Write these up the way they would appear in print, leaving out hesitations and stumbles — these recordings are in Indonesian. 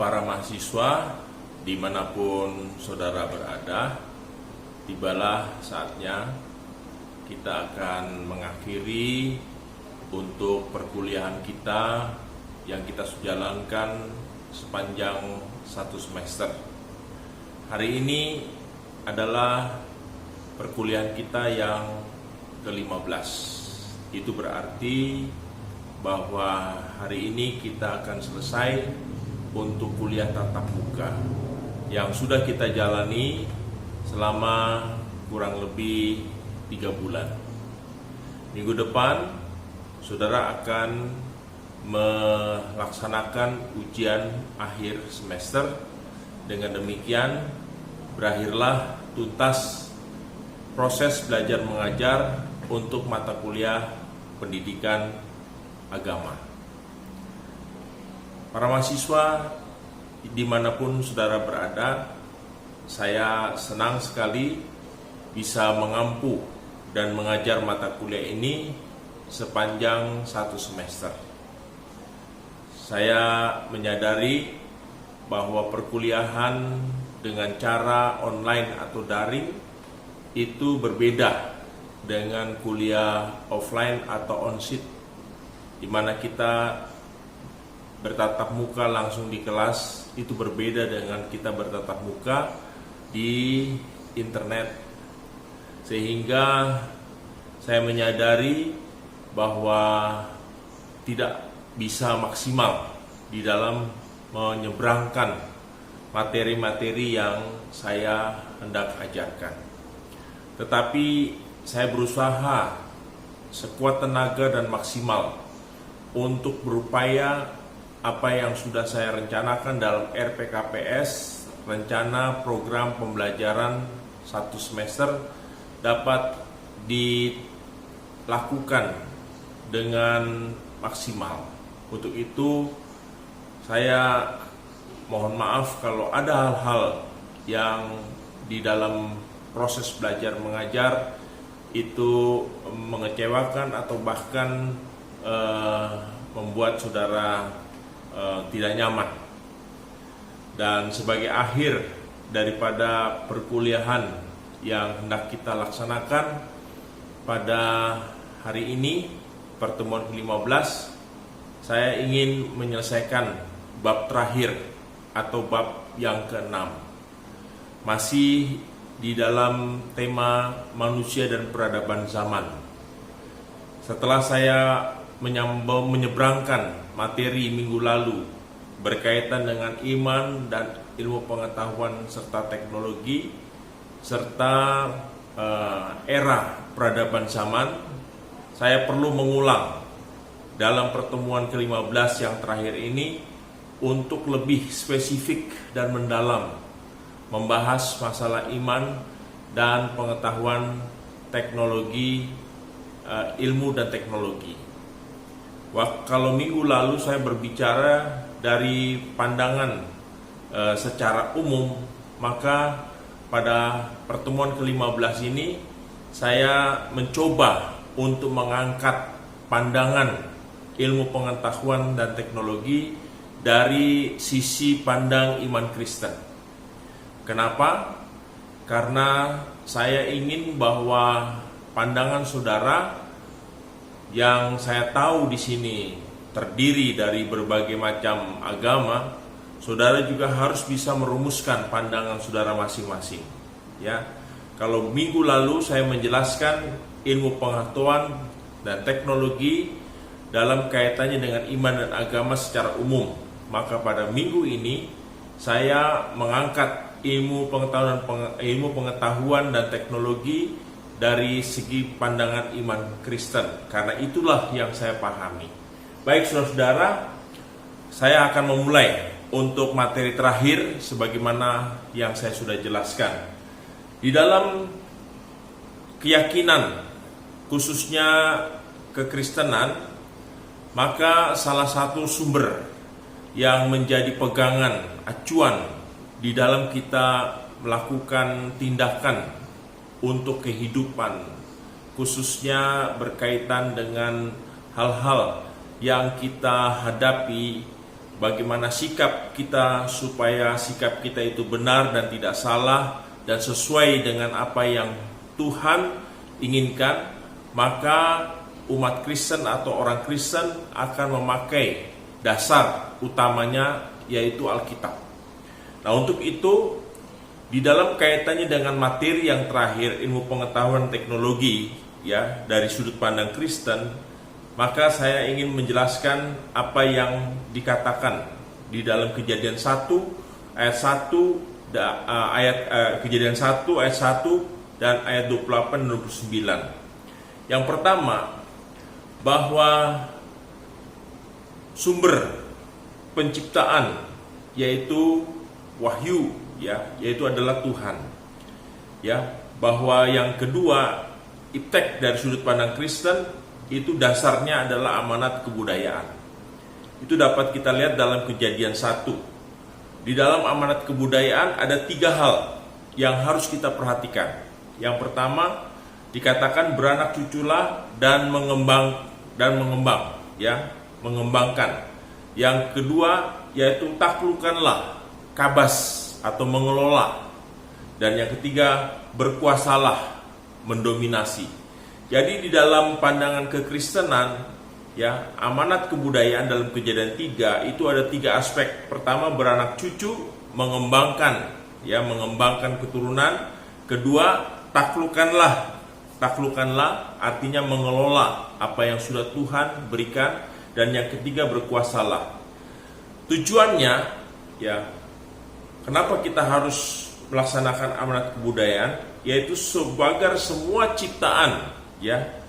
para mahasiswa dimanapun saudara berada, tibalah saatnya kita akan mengakhiri untuk perkuliahan kita yang kita jalankan sepanjang satu semester. Hari ini adalah perkuliahan kita yang ke-15. Itu berarti bahwa hari ini kita akan selesai untuk kuliah tatap muka yang sudah kita jalani selama kurang lebih 3 bulan. Minggu depan saudara akan melaksanakan ujian akhir semester. Dengan demikian berakhirlah tuntas proses belajar mengajar untuk mata kuliah pendidikan agama. Para mahasiswa dimanapun saudara berada, saya senang sekali bisa mengampu dan mengajar mata kuliah ini sepanjang satu semester. Saya menyadari bahwa perkuliahan dengan cara online atau daring itu berbeda dengan kuliah offline atau on-site, di mana kita bertatap muka langsung di kelas. Itu berbeda dengan kita bertatap muka di internet. Sehingga saya menyadari bahwa tidak bisa maksimal di dalam menyeberangkan materi-materi yang saya hendak ajarkan. Tetapi saya berusaha sekuat tenaga dan maksimal untuk berupaya apa yang sudah saya rencanakan dalam RPKPS, rencana program pembelajaran satu semester, dapat dilakukan dengan maksimal. Untuk itu saya mohon maaf kalau ada hal-hal yang di dalam proses belajar mengajar itu mengecewakan atau bahkan membuat saudara tidak nyaman. Dan sebagai akhir daripada perkuliahan yang hendak kita laksanakan pada hari ini, pertemuan ke-15, saya ingin menyelesaikan bab terakhir atau bab yang ke-6, masih di dalam tema manusia dan peradaban zaman. Setelah saya menyeberangkan materi minggu lalu berkaitan dengan iman dan ilmu pengetahuan serta teknologi serta era peradaban zaman, saya perlu mengulang dalam pertemuan ke-15 yang terakhir ini untuk lebih spesifik dan mendalam membahas masalah iman dan pengetahuan teknologi, ilmu dan teknologi. Kalau minggu lalu saya berbicara dari pandangan secara umum, maka pada pertemuan ke-15 ini saya mencoba untuk mengangkat pandangan ilmu pengetahuan dan teknologi dari sisi pandang iman Kristen. Kenapa? Karena saya ingin bahwa pandangan saudara yang saya tahu di sini terdiri dari berbagai macam agama, saudara juga harus bisa merumuskan pandangan saudara masing-masing. Ya, kalau minggu lalu saya menjelaskan ilmu pengetahuan dan teknologi dalam kaitannya dengan iman dan agama secara umum, maka pada minggu ini saya mengangkat ilmu pengetahuan dan teknologi dari segi pandangan iman Kristen, karena itulah yang saya pahami. Baik saudara-saudara, saya akan memulai untuk materi terakhir sebagaimana yang saya sudah jelaskan. Di dalam keyakinan, khususnya kekristenan, maka salah satu sumber yang menjadi pegangan, acuan di dalam kita melakukan tindakan untuk kehidupan, khususnya berkaitan dengan hal-hal yang kita hadapi bagaimana sikap kita supaya sikap kita itu benar dan tidak salah dan sesuai dengan apa yang Tuhan inginkan, maka umat Kristen atau orang Kristen akan memakai dasar utamanya yaitu Alkitab. Nah, untuk itu di dalam kaitannya dengan materi yang terakhir, ilmu pengetahuan teknologi, ya, dari sudut pandang Kristen, maka saya ingin menjelaskan apa yang dikatakan di dalam Kejadian 1 ayat 1 Kejadian 1 ayat 1 dan ayat 28 dan 29. Yang pertama, bahwa sumber penciptaan yaitu wahyu, ya, yaitu adalah Tuhan. Ya, bahwa yang kedua, iptek dari sudut pandang Kristen itu dasarnya adalah amanat kebudayaan. Itu dapat kita lihat dalam Kejadian 1. Di dalam amanat kebudayaan ada 3 hal yang harus kita perhatikan. Yang pertama, dikatakan beranak cuculah dan mengembang, ya, mengembangkan. Yang kedua yaitu taklukkanlah, kabas atau mengelola. Dan yang ketiga, berkuasalah, mendominasi. Jadi di dalam pandangan kekristenan, ya, amanat kebudayaan dalam Kejadian 3 itu ada 3 aspek. Pertama, beranak cucu, mengembangkan, ya, mengembangkan keturunan. Kedua, taklukkanlah. Taklukkanlah artinya mengelola apa yang sudah Tuhan berikan. Dan yang ketiga, berkuasalah. Tujuannya, ya, kenapa kita harus melaksanakan amanat kebudayaan, yaitu sebagai semua ciptaan, ya,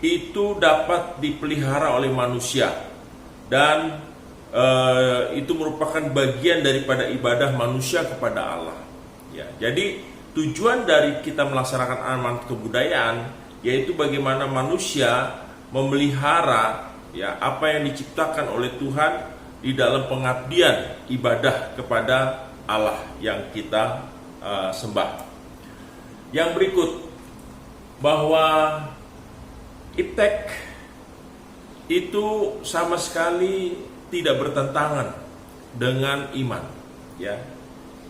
itu dapat dipelihara oleh manusia dan itu merupakan bagian daripada ibadah manusia kepada Allah. Ya, jadi tujuan dari kita melaksanakan amanat kebudayaan yaitu bagaimana manusia memelihara, ya, apa yang diciptakan oleh Tuhan di dalam pengabdian ibadah kepada Allah yang kita sembah. Yang berikut, bahwa iptek itu sama sekali tidak bertentangan dengan iman, ya.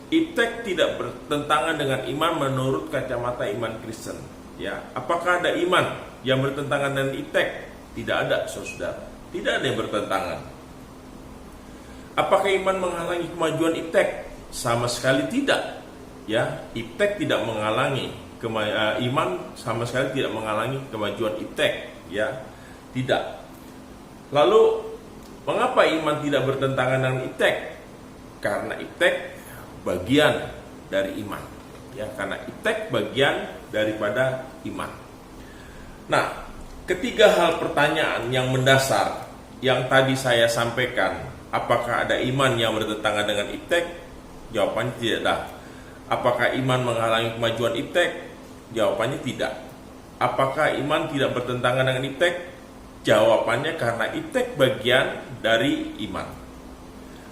Iptek tidak bertentangan dengan iman menurut kacamata iman Kristen, ya. Apakah ada iman yang bertentangan dengan iptek? Tidak ada, saudara. Tidak ada yang bertentangan. Apakah iman menghalangi kemajuan iptek? Sama sekali tidak. Ya, iptek tidak menghalangi iman, sama sekali tidak menghalangi kemajuan iptek. Ya, tidak. Lalu, mengapa iman tidak bertentangan dengan iptek? Karena iptek bagian dari iman. Ya, karena iptek bagian daripada iman. Nah, ketiga hal pertanyaan yang mendasar yang tadi saya sampaikan, apakah ada iman yang bertentangan dengan iptek? Jawabannya tidak ada. Apakah iman menghalangi kemajuan iptek? Jawabannya tidak. Apakah iman tidak bertentangan dengan iptek? Jawabannya karena iptek bagian dari iman.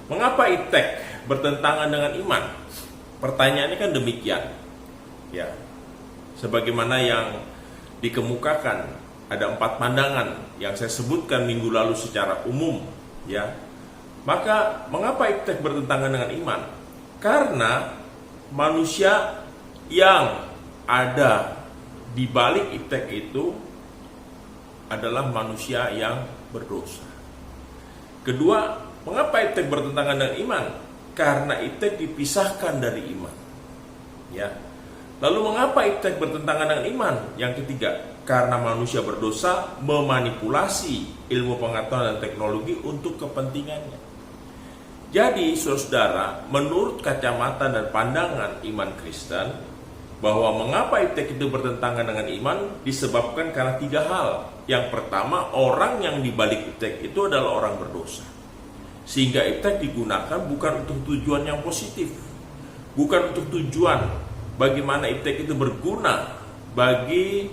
Mengapa iptek bertentangan dengan iman? Pertanyaannya kan demikian. Ya. Sebagaimana yang dikemukakan, ada 4 pandangan yang saya sebutkan minggu lalu secara umum, ya. Maka mengapa iptek bertentangan dengan iman? Karena manusia yang ada di balik iptek itu adalah manusia yang berdosa. Kedua, mengapa iptek bertentangan dengan iman? Karena iptek dipisahkan dari iman. Ya. Lalu mengapa iptek bertentangan dengan iman? Yang ketiga, karena manusia berdosa memanipulasi ilmu pengetahuan dan teknologi untuk kepentingannya. Jadi, saudara, menurut kacamata dan pandangan iman Kristen, bahwa mengapa iptek itu bertentangan dengan iman disebabkan karena 3 hal. Yang pertama, orang yang dibalik iptek itu adalah orang berdosa. Sehingga iptek digunakan bukan untuk tujuan yang positif, bukan untuk tujuan bagaimana iptek itu berguna bagi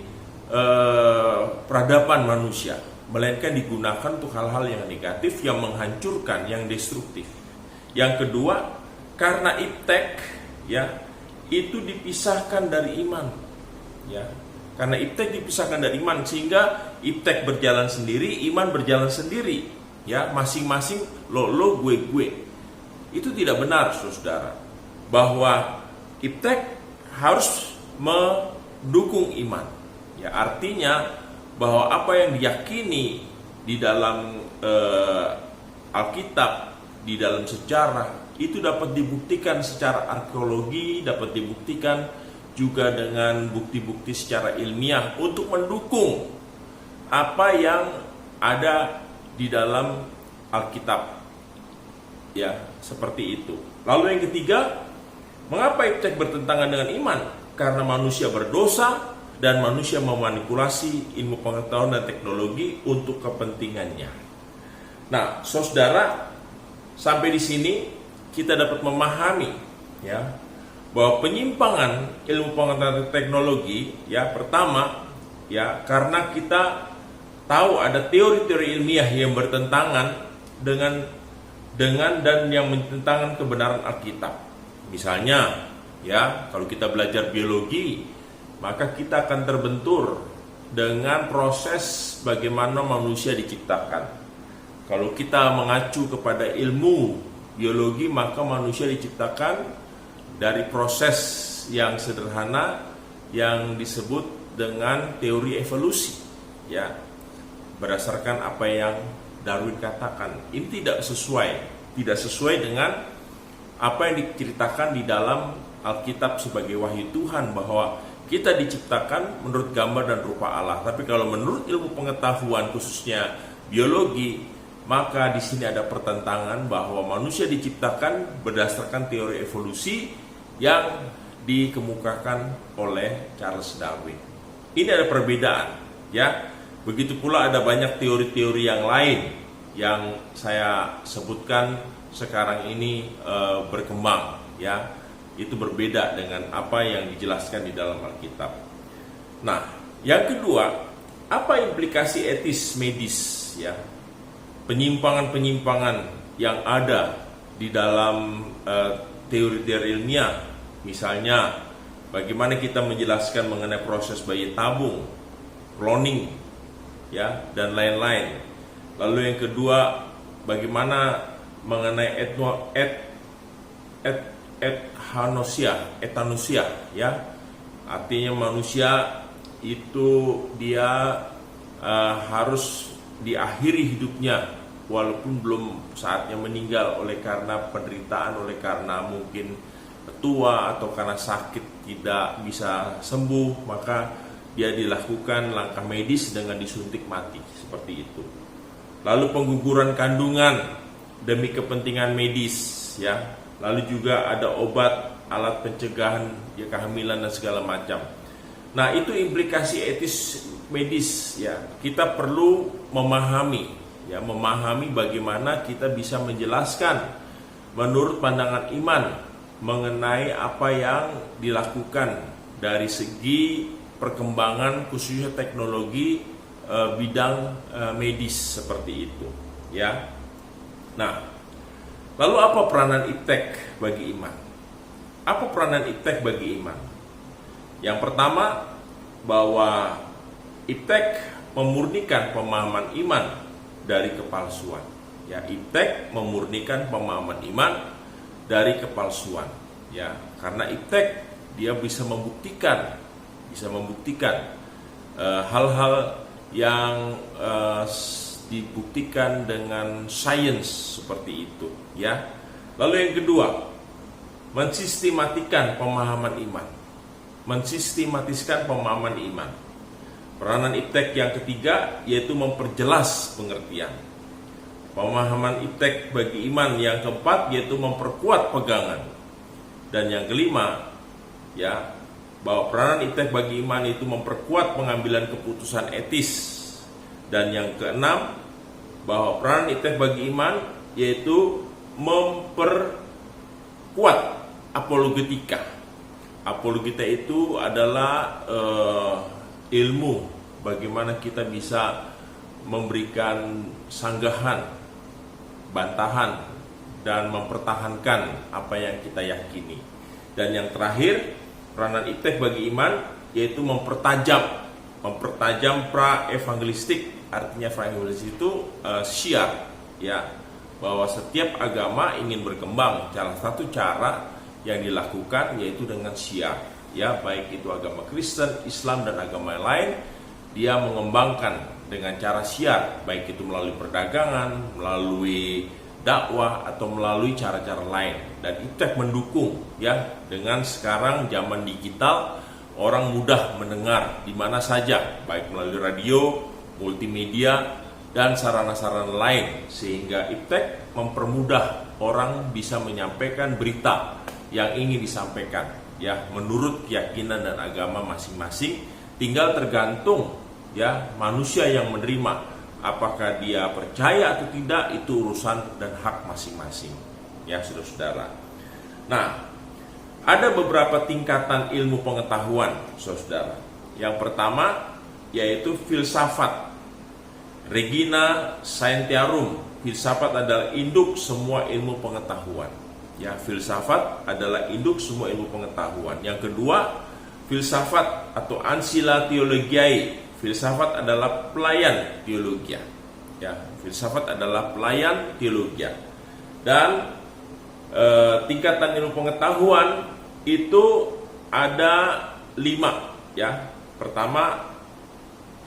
peradaban manusia, melainkan digunakan untuk hal-hal yang negatif, yang menghancurkan, yang destruktif. Yang kedua, karena iptek, ya, itu dipisahkan dari iman, ya. Karena iptek dipisahkan dari iman, sehingga iptek berjalan sendiri, iman berjalan sendiri. ya, masing-masing lo gue. Itu tidak benar, saudara, bahwa iptek harus mendukung iman. Ya, artinya bahwa apa yang diyakini di dalam Alkitab, di dalam sejarah, itu dapat dibuktikan secara arkeologi, dapat dibuktikan juga dengan bukti-bukti secara ilmiah untuk mendukung apa yang ada di dalam Alkitab. Ya, seperti itu. Lalu yang ketiga, mengapa iptek bertentangan dengan iman? Karena manusia berdosa dan manusia memanipulasi ilmu pengetahuan dan teknologi untuk kepentingannya. Nah, saudara, sampai di sini kita dapat memahami, ya, bahwa penyimpangan ilmu pengetahuan dan teknologi, ya, pertama, ya, karena kita tahu ada teori-teori ilmiah yang bertentangan dengan dan yang bertentangan kebenaran Alkitab. Misalnya, ya, kalau kita belajar biologi, maka kita akan terbentur dengan proses bagaimana manusia diciptakan. Kalau kita mengacu kepada ilmu biologi, maka manusia diciptakan dari proses yang sederhana yang disebut dengan teori evolusi, ya, berdasarkan apa yang Darwin katakan. Ini tidak sesuai dengan apa yang diceritakan di dalam Alkitab sebagai wahyu Tuhan, bahwa kita diciptakan menurut gambar dan rupa Allah. Tapi kalau menurut ilmu pengetahuan khususnya biologi, maka di sini ada pertentangan bahwa manusia diciptakan berdasarkan teori evolusi yang dikemukakan oleh Charles Darwin. Ini ada perbedaan, ya. Begitu pula ada banyak teori-teori yang lain yang saya sebutkan sekarang ini berkembang, ya. Itu berbeda dengan apa yang dijelaskan di dalam Alkitab. Nah, yang kedua, apa implikasi etis medis, ya, penyimpangan-penyimpangan yang ada di dalam teori-teori ilmiah. Misalnya, bagaimana kita menjelaskan mengenai proses bayi tabung, cloning, ya, dan lain-lain. Lalu yang kedua, bagaimana mengenai etanusia, ya, artinya manusia itu dia harus diakhiri hidupnya walaupun belum saatnya meninggal oleh karena penderitaan, oleh karena mungkin tua atau karena sakit tidak bisa sembuh, maka dia dilakukan langkah medis dengan disuntik mati, seperti itu. Lalu pengguguran kandungan demi kepentingan medis, ya. Lalu juga ada obat, alat pencegahan, ya, kehamilan dan segala macam. Nah, itu implikasi etis medis, ya. Kita perlu memahami, ya, memahami bagaimana kita bisa menjelaskan menurut pandangan iman mengenai apa yang dilakukan dari segi perkembangan khususnya teknologi bidang medis seperti itu, ya. Nah, lalu apa peranan iptek bagi iman? Apa peranan iptek bagi iman? Yang pertama, bahwa iptek memurnikan pemahaman iman dari kepalsuan. Ya, iptek memurnikan pemahaman iman dari kepalsuan. Ya, karena iptek dia bisa membuktikan hal-hal yang dibuktikan dengan sains seperti itu, ya. Lalu yang kedua, mensistematiskan pemahaman iman. Peranan iptek yang ketiga yaitu memperjelas pengertian. Pemahaman iptek bagi iman yang keempat yaitu memperkuat pegangan. Dan yang kelima, ya, bahwa peranan iptek bagi iman itu memperkuat pengambilan keputusan etis. Dan yang keenam, bahwa peranan iptek bagi iman yaitu memperkuat apologetika. Apologetika itu adalah ilmu bagaimana kita bisa memberikan sanggahan, bantahan, dan mempertahankan apa yang kita yakini. Dan yang terakhir, peranan iptek bagi iman yaitu mempertajam pra-evangelistik. Artinya pra-evangelistik itu syiar, ya, bahwa setiap agama ingin berkembang. Salah satu cara yang dilakukan yaitu dengan syiar, ya, baik itu agama Kristen, Islam dan agama lain, dia mengembangkan dengan cara syiar, baik itu melalui perdagangan, melalui dakwah atau melalui cara-cara lain. Dan IPTEK mendukung, ya, dengan sekarang zaman digital, orang mudah mendengar di mana saja, baik melalui radio, multimedia dan sarana-sarana lain, sehingga IPTEK mempermudah orang bisa menyampaikan berita yang ingin disampaikan, ya, menurut keyakinan dan agama masing-masing. Tinggal tergantung, ya, manusia yang menerima, apakah dia percaya atau tidak, itu urusan dan hak masing-masing, ya, saudara-saudara. Nah, ada beberapa tingkatan ilmu pengetahuan, saudara. Yang pertama yaitu filsafat. Regina Scientiarum, filsafat adalah induk semua ilmu pengetahuan. Ya, filsafat adalah induk semua ilmu pengetahuan. Yang kedua, filsafat atau ancilla theologiae. Filsafat adalah pelayan teologia. Ya, filsafat adalah pelayan teologia. Dan tingkatan ilmu pengetahuan itu ada 5, ya. Pertama,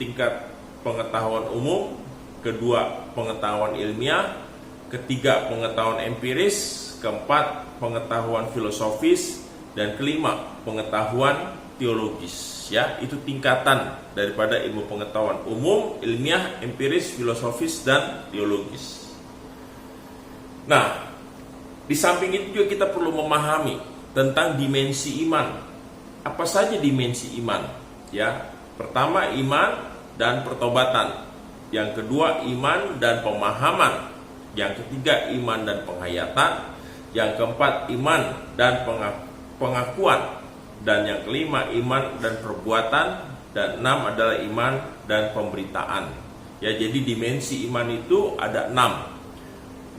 tingkat pengetahuan umum, kedua pengetahuan ilmiah, ketiga pengetahuan empiris, keempat pengetahuan filosofis, dan kelima pengetahuan teologis. Ya, itu tingkatan daripada ilmu pengetahuan umum, ilmiah, empiris, filosofis, dan teologis. Nah, di samping itu juga kita perlu memahami tentang dimensi iman. Apa saja dimensi iman? Ya, pertama iman dan pertobatan. Yang kedua iman dan pemahaman. Yang ketiga iman dan penghayatan. Yang keempat iman dan pengakuan. Dan yang kelima iman dan perbuatan. Dan 6 adalah iman dan pemberitaan. Ya, jadi dimensi iman itu ada 6.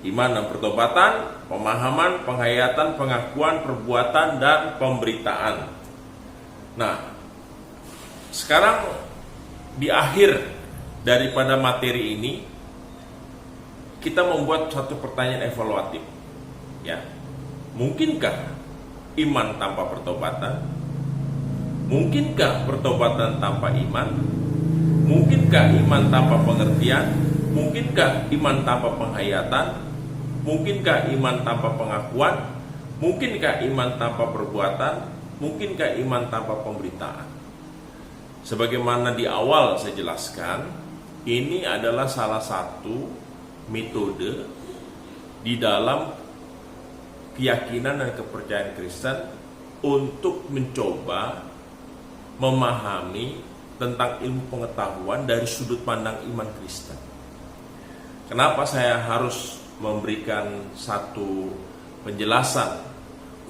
Iman dan pertobatan, pemahaman, penghayatan, pengakuan, perbuatan, dan pemberitaan. Nah, sekarang di akhir daripada materi ini, kita membuat satu pertanyaan evaluatif. Ya, mungkinkah iman tanpa pertobatan? Mungkinkah pertobatan tanpa iman? Mungkinkah iman tanpa pengertian? Mungkinkah iman tanpa penghayatan? Mungkinkah iman tanpa pengakuan? Mungkinkah iman tanpa perbuatan? Mungkinkah iman tanpa pemberitaan? Sebagaimana di awal saya jelaskan, ini adalah salah satu metode di dalam keyakinan dan kepercayaan Kristen untuk mencoba memahami tentang ilmu pengetahuan dari sudut pandang iman Kristen. Kenapa saya harus memberikan satu penjelasan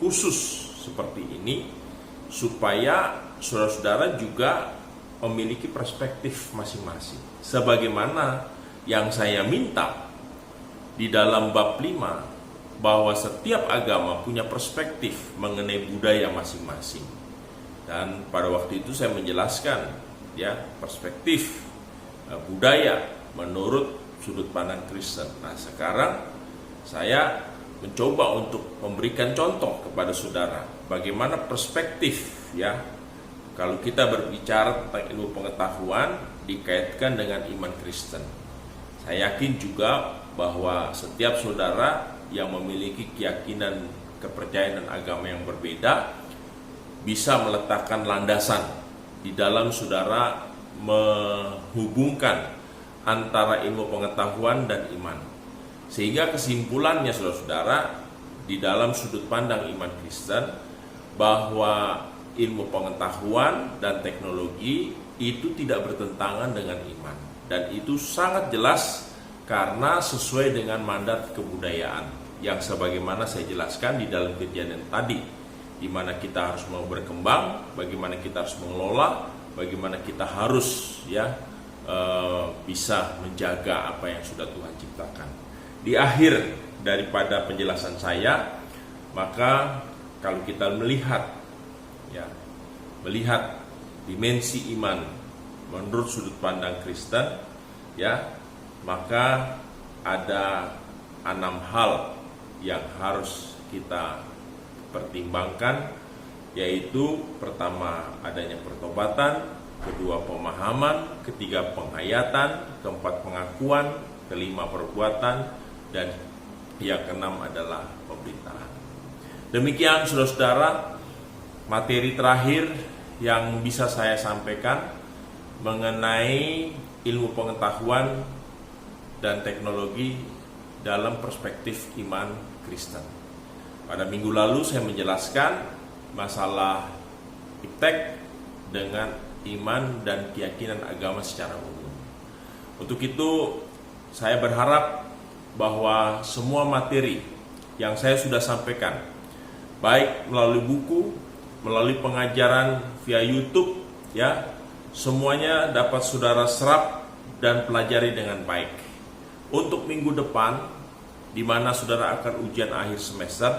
khusus seperti ini? Supaya saudara-saudara juga memiliki perspektif masing-masing. Sebagaimana yang saya minta di dalam bab 5, bahwa setiap agama punya perspektif mengenai budaya masing-masing. Dan pada waktu itu saya menjelaskan, ya, perspektif budaya menurut sudut pandang Kristen. Nah, sekarang saya mencoba untuk memberikan contoh kepada saudara bagaimana perspektif, ya, kalau kita berbicara tentang ilmu pengetahuan dikaitkan dengan iman Kristen. Saya yakin juga bahwa setiap saudara yang memiliki keyakinan, kepercayaan dan agama yang berbeda bisa meletakkan landasan di dalam saudara menghubungkan antara ilmu pengetahuan dan iman. Sehingga kesimpulannya, saudara-saudara, di dalam sudut pandang iman Kristen, bahwa ilmu pengetahuan dan teknologi itu tidak bertentangan dengan iman. Dan itu sangat jelas karena sesuai dengan mandat kebudayaan yang sebagaimana saya jelaskan di dalam kejadian tadi, di mana kita harus mau berkembang, bagaimana kita harus mengelola, bagaimana kita harus, ya, bisa menjaga apa yang sudah Tuhan ciptakan. Di akhir daripada penjelasan saya, maka kalau kita melihat, ya, melihat dimensi iman menurut sudut pandang Kristen, ya, maka ada 6 hal yang harus kita pertimbangkan, yaitu pertama adanya pertobatan, kedua pemahaman, ketiga penghayatan, keempat pengakuan, kelima perbuatan, dan yang keenam adalah pemberitaan. Demikian saudara-saudara, materi terakhir yang bisa saya sampaikan mengenai ilmu pengetahuan dan teknologi dalam perspektif iman Kristen. Pada minggu lalu saya menjelaskan masalah iptek dengan iman dan keyakinan agama secara umum. Untuk itu saya berharap bahwa semua materi yang saya sudah sampaikan, baik melalui buku, melalui pengajaran via YouTube, ya, semuanya dapat saudara serap dan pelajari dengan baik. Untuk minggu depan, di mana saudara akan ujian akhir semester,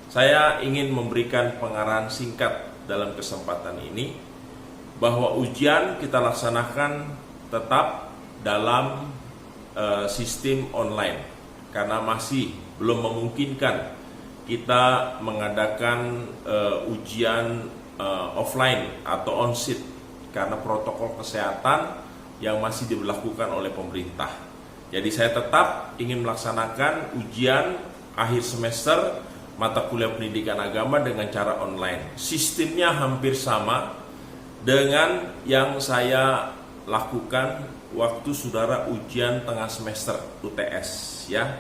saya ingin memberikan pengarahan singkat dalam kesempatan ini, bahwa ujian kita laksanakan tetap dalam sistem online, karena masih belum memungkinkan kita mengadakan ujian offline atau on-site karena protokol kesehatan yang masih diberlakukan oleh pemerintah. Jadi saya tetap ingin melaksanakan ujian akhir semester mata kuliah pendidikan agama dengan cara online. Sistemnya hampir sama dengan yang saya lakukan waktu saudara ujian tengah semester UTS, ya.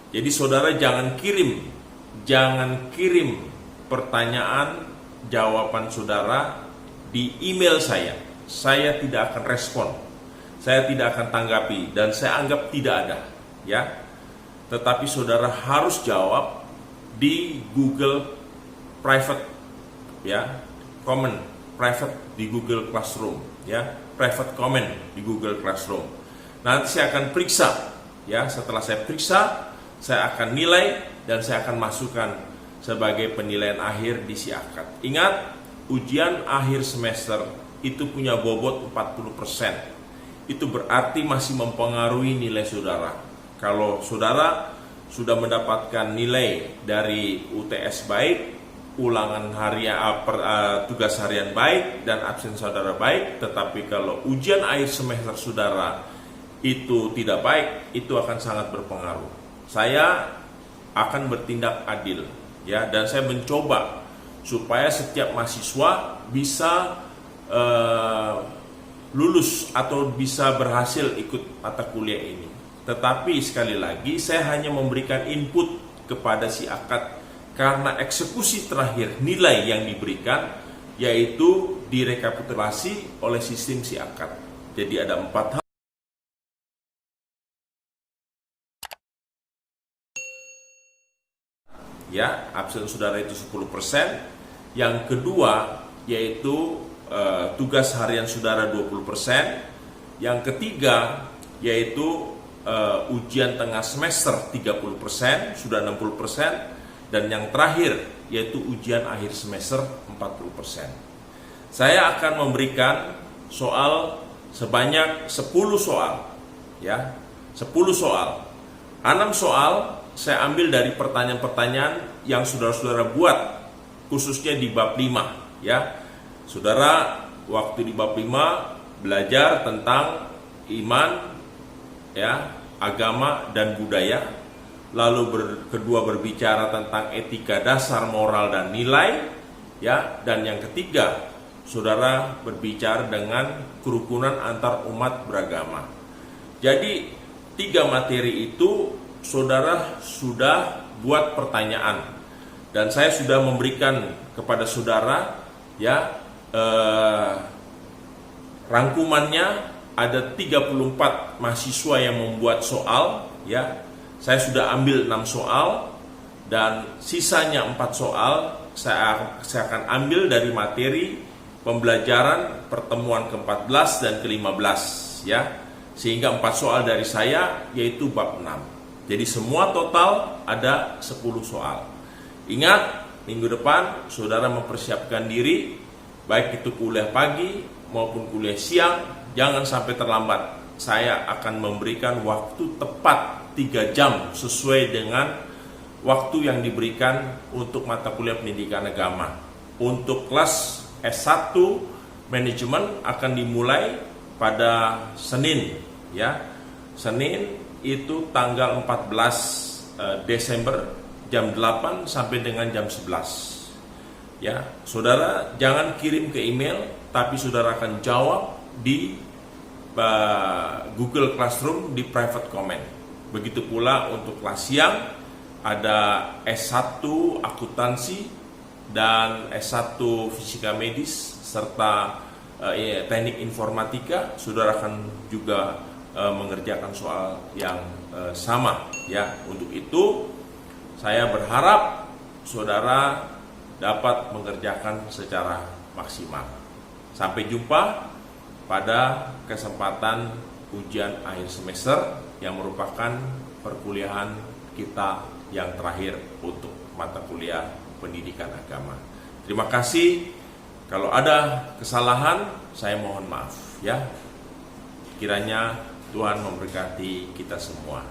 Jadi saudara jangan kirim pertanyaan jawaban saudara di email saya. Saya tidak akan respon. Saya tidak akan tanggapi dan saya anggap tidak ada, ya. Tetapi saudara harus jawab di Google Private, ya, comment private di Google Classroom, ya, private comment di Google Classroom. Nanti saya akan periksa, ya. Setelah saya periksa, saya akan nilai dan saya akan masukkan sebagai penilaian akhir di si akad. Ingat, ujian akhir semester itu punya bobot 40%. Itu berarti masih mempengaruhi nilai saudara. Kalau saudara sudah mendapatkan nilai dari UTS baik, ulangan harian, tugas harian baik, dan absen saudara baik, tetapi kalau ujian akhir semester saudara itu tidak baik, itu akan sangat berpengaruh. Saya akan bertindak adil, ya, dan saya mencoba supaya setiap mahasiswa bisa lulus atau bisa berhasil ikut mata kuliah ini. Tetapi sekali lagi saya hanya memberikan input kepada si akad, karena eksekusi terakhir nilai yang diberikan yaitu direkapitulasi oleh sistem si akad. Jadi ada 4 hal. Ya, absen saudara itu 10%. Yang kedua yaitu tugas harian saudara 20%. Yang ketiga yaitu ujian tengah semester 30%, sudah 60%, dan yang terakhir yaitu ujian akhir semester 40%. Saya akan memberikan soal sebanyak 10 soal, ya, 10 soal. 6 soal saya ambil dari pertanyaan-pertanyaan yang saudara-saudara buat, khususnya di bab 5, ya. Saudara waktu di bab 5 belajar tentang iman, ya, agama dan budaya. Lalu kedua berbicara tentang etika dasar, moral dan nilai, ya, dan yang ketiga saudara berbicara dengan kerukunan antar umat beragama. Jadi 3 materi itu saudara sudah buat pertanyaan dan saya sudah memberikan kepada saudara, ya, rangkumannya. Ada 34 mahasiswa yang membuat soal, ya. Saya sudah ambil 6 soal dan sisanya 4 soal saya akan ambil dari materi pembelajaran pertemuan ke-14 dan ke-15, ya. Sehingga 4 soal dari saya yaitu bab 6. Jadi semua total ada 10 soal. Ingat, minggu depan saudara mempersiapkan diri, baik itu kuliah pagi maupun kuliah siang. Jangan sampai terlambat. Saya akan memberikan waktu tepat 3 jam sesuai dengan waktu yang diberikan untuk mata kuliah pendidikan agama. Untuk kelas S1 manajemen akan dimulai pada Senin, ya. Senin itu tanggal 14 Desember jam 8 sampai dengan jam 11. Ya, saudara jangan kirim ke email, tapi saudara akan jawab di Google Classroom di private comment. Begitu pula untuk kelas siang ada S1 akuntansi dan S1 fisika medis serta teknik informatika. Saudara akan juga mengerjakan soal yang sama, ya. Untuk itu saya berharap saudara dapat mengerjakan secara maksimal. Sampai jumpa pada kesempatan ujian akhir semester yang merupakan perkuliahan kita yang terakhir untuk mata kuliah pendidikan agama. Terima kasih. Kalau ada kesalahan, saya mohon maaf, ya. Kiranya Tuhan memberkati kita semua.